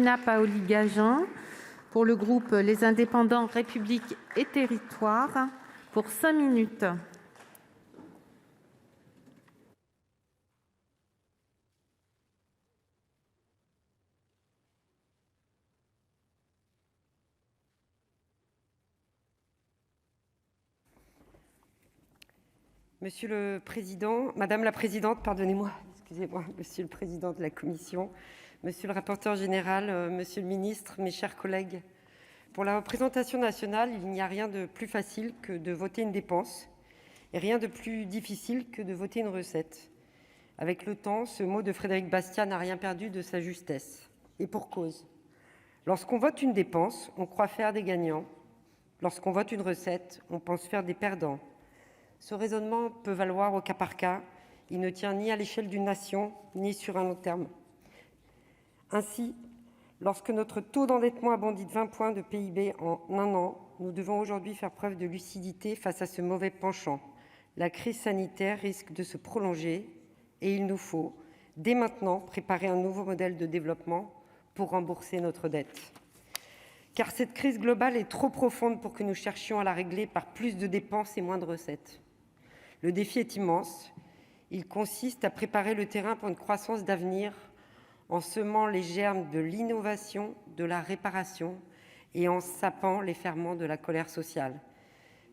Vanina Paoli-Gagin pour le groupe Les Indépendants, République et Territoires pour 5 minutes. Monsieur le Président, Madame la Présidente, pardonnez-moi, excusez-moi, Monsieur le Président de la Commission, Monsieur le rapporteur général, Monsieur le Ministre, mes chers collègues, pour la représentation nationale, il n'y a rien de plus facile que de voter une dépense et rien de plus difficile que de voter une recette. Avec le temps, ce mot de Frédéric Bastiat n'a rien perdu de sa justesse. Et pour cause. Lorsqu'on vote une dépense, on croit faire des gagnants. Lorsqu'on vote une recette, on pense faire des perdants. Ce raisonnement peut valoir au cas par cas. Il ne tient ni à l'échelle d'une nation, ni sur un long terme. Ainsi, lorsque notre taux d'endettement a bondi de 20 points de PIB en un an, nous devons aujourd'hui faire preuve de lucidité face à ce mauvais penchant. La crise sanitaire risque de se prolonger et il nous faut, dès maintenant, préparer un nouveau modèle de développement pour rembourser notre dette. Car cette crise globale est trop profonde pour que nous cherchions à la régler par plus de dépenses et moins de recettes. Le défi est immense. Il consiste à préparer le terrain pour une croissance d'avenir en semant les germes de l'innovation, de la réparation et en sapant les ferments de la colère sociale.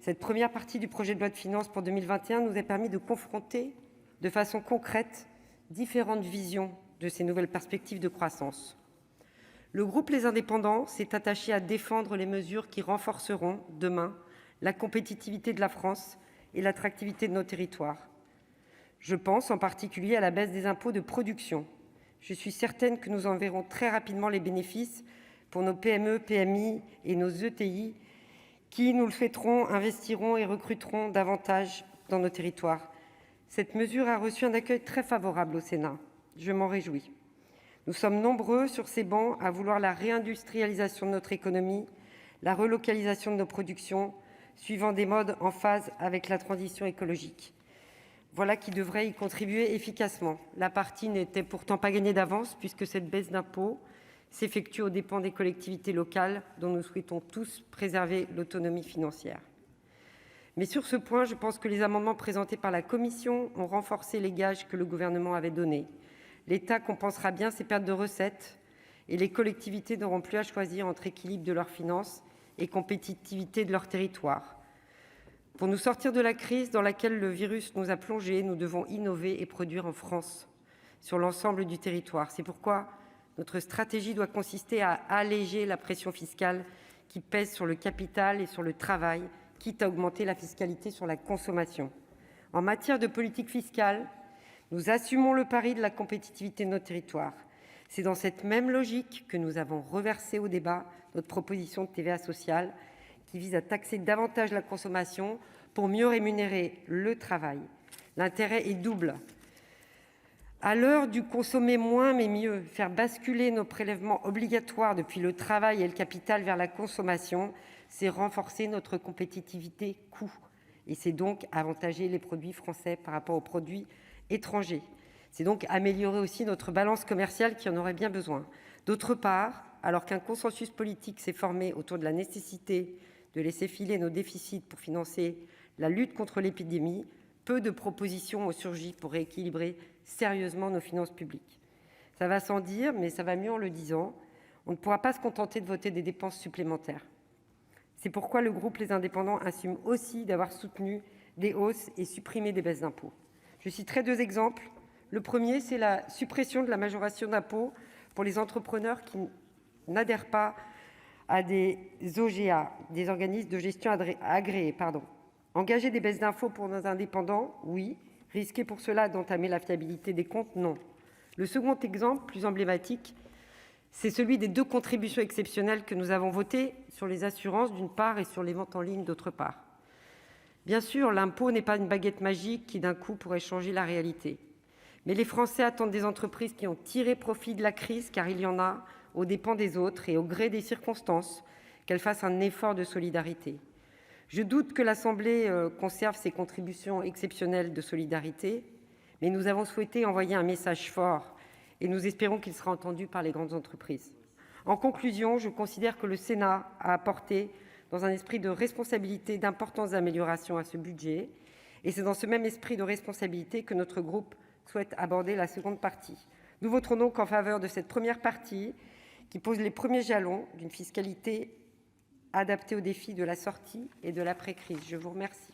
Cette première partie du projet de loi de finances pour 2021 nous a permis de confronter de façon concrète différentes visions de ces nouvelles perspectives de croissance. Le groupe Les Indépendants s'est attaché à défendre les mesures qui renforceront demain la compétitivité de la France et l'attractivité de nos territoires. Je pense en particulier à la baisse des impôts de production. Je suis certaine que nous en verrons très rapidement les bénéfices pour nos PME, PMI et nos ETI qui, nous le souhaiterons, investiront et recruteront davantage dans nos territoires. Cette mesure a reçu un accueil très favorable au Sénat. Je m'en réjouis. Nous sommes nombreux sur ces bancs à vouloir la réindustrialisation de notre économie, la relocalisation de nos productions, suivant des modes en phase avec la transition écologique. Voilà qui devrait y contribuer efficacement. La partie n'était pourtant pas gagnée d'avance, puisque cette baisse d'impôts s'effectue aux dépens des collectivités locales, dont nous souhaitons tous préserver l'autonomie financière. Mais sur ce point, je pense que les amendements présentés par la Commission ont renforcé les gages que le gouvernement avait donnés. L'État compensera bien ces pertes de recettes et les collectivités n'auront plus à choisir entre équilibre de leurs finances et compétitivité de leur territoire. Pour nous sortir de la crise dans laquelle le virus nous a plongés, nous devons innover et produire en France, sur l'ensemble du territoire. C'est pourquoi notre stratégie doit consister à alléger la pression fiscale qui pèse sur le capital et sur le travail, quitte à augmenter la fiscalité sur la consommation. En matière de politique fiscale, nous assumons le pari de la compétitivité de nos territoires. C'est dans cette même logique que nous avons reversé au débat notre proposition de TVA sociale qui vise à taxer davantage la consommation pour mieux rémunérer le travail. L'intérêt est double. À l'heure du consommer moins mais mieux, faire basculer nos prélèvements obligatoires depuis le travail et le capital vers la consommation, c'est renforcer notre compétitivité coût. Et c'est donc avantager les produits français par rapport aux produits étrangers. C'est donc améliorer aussi notre balance commerciale qui en aurait bien besoin. D'autre part, alors qu'un consensus politique s'est formé autour de la nécessité de laisser filer nos déficits pour financer la lutte contre l'épidémie, peu de propositions ont surgi pour rééquilibrer sérieusement nos finances publiques. Ça va sans dire, mais ça va mieux en le disant. On ne pourra pas se contenter de voter des dépenses supplémentaires. C'est pourquoi le groupe Les Indépendants assume aussi d'avoir soutenu des hausses et supprimé des baisses d'impôts. Je citerai 2 exemples. Le premier, c'est la suppression de la majoration d'impôts pour les entrepreneurs qui n'adhèrent pas à des OGA, des organismes de gestion agréés. Engager des baisses d'impôts pour nos indépendants, oui. Risquer pour cela d'entamer la fiabilité des comptes, non. Le second exemple, plus emblématique, c'est celui des 2 contributions exceptionnelles que nous avons votées sur les assurances d'une part et sur les ventes en ligne d'autre part. Bien sûr, l'impôt n'est pas une baguette magique qui d'un coup pourrait changer la réalité. Mais les Français attendent des entreprises qui ont tiré profit de la crise, car il y en a, aux dépens des autres et au gré des circonstances, qu'elles fassent un effort de solidarité. Je doute que l'Assemblée conserve ces contributions exceptionnelles de solidarité, mais nous avons souhaité envoyer un message fort et nous espérons qu'il sera entendu par les grandes entreprises. En conclusion, je considère que le Sénat a apporté, dans un esprit de responsabilité, d'importantes améliorations à ce budget. Et c'est dans ce même esprit de responsabilité que notre groupe souhaite aborder la seconde partie. Nous voterons donc en faveur de cette première partie qui pose les premiers jalons d'une fiscalité adaptée aux défis de la sortie et de l'après-crise. Je vous remercie.